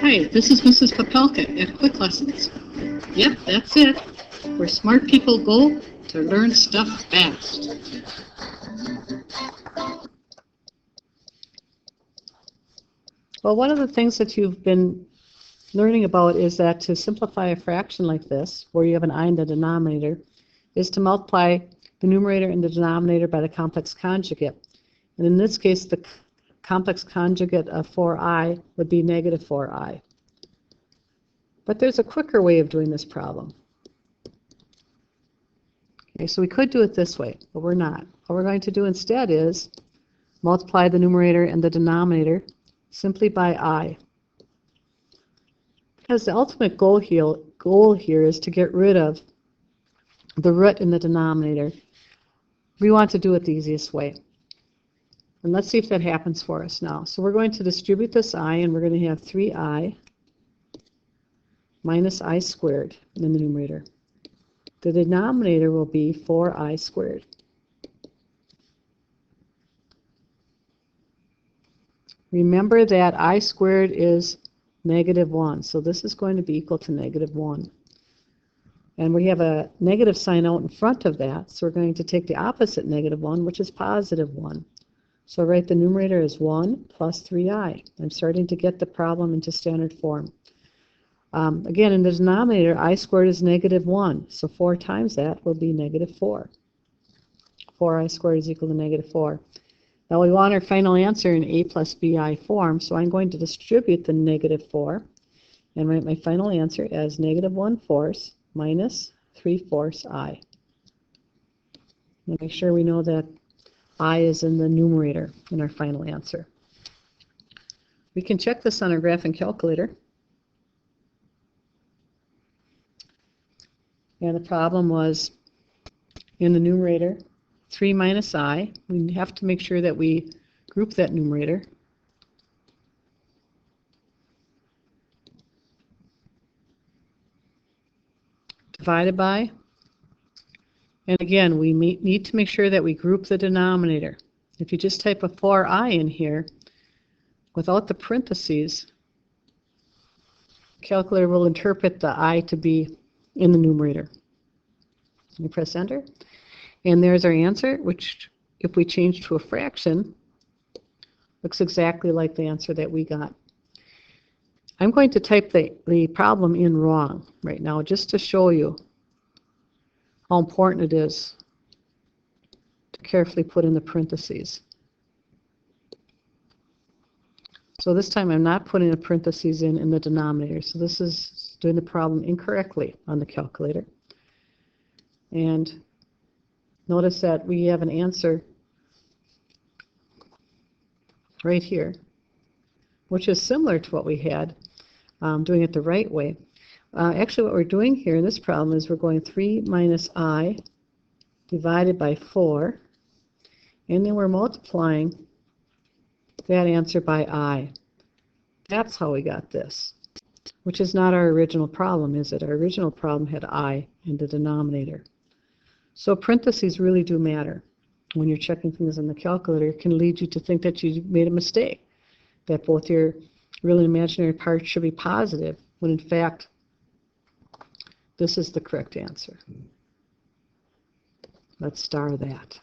Hi, this is Mrs. Popelka at Quick Lessons. Yep, that's it. Where smart people go to learn stuff fast. Well, one of the things that you've been learning about is that to simplify a fraction like this, where you have an I in the denominator, is to multiply the numerator and the denominator by the complex conjugate. And in this case, the complex conjugate of 4i would be negative 4i. But there's a quicker way of doing this problem. Okay, so we could do it this way, but we're not. What we're going to do instead is multiply the numerator and the denominator simply by I. Because the ultimate goal here is to get rid of the root in the denominator. We want to do it the easiest way. And let's see if that happens for us now. So we're going to distribute this I, and we're going to have 3i minus I squared in the numerator. The denominator will be 4i squared. Remember that I squared is negative 1, so this is going to be equal to negative 1. And we have a negative sign out in front of that, so we're going to take the opposite negative 1, which is positive 1. So write the numerator as 1 plus 3i. I'm starting to get the problem into standard form. Again, in the denominator, I squared is negative 1, so 4 times that will be negative 4. 4i squared is equal to negative 4. Now we want our final answer in a plus bi form, so I'm going to distribute the negative 4 and write my final answer as negative 1/4 minus 3/4 I. Make sure we know that I is in the numerator in our final answer. We can check this on our graphing calculator. And the problem was in the numerator, 3 minus I. We have to make sure that we group that numerator. Divided by. And again, we need to make sure that we group the denominator. If you just type a 4i in here, without the parentheses, the calculator will interpret the I to be in the numerator. You press enter, and there's our answer, which, if we change to a fraction, looks exactly like the answer that we got. I'm going to type the problem in wrong right now, just to show you how important it is to carefully put in the parentheses. So this time I'm not putting the parentheses in the denominator, so this is doing the problem incorrectly on the calculator. And notice that we have an answer right here, which is similar to what we had doing it the right way. Actually, what we're doing here in this problem is we're going 3 minus I divided by 4, and then we're multiplying that answer by I. That's how we got this, which is not our original problem, is it? Our original problem had I in the denominator. So parentheses really do matter. When you're checking things on the calculator, it can lead you to think that you made a mistake, that both your real and imaginary parts should be positive, when in fact, this is the correct answer. Let's star that.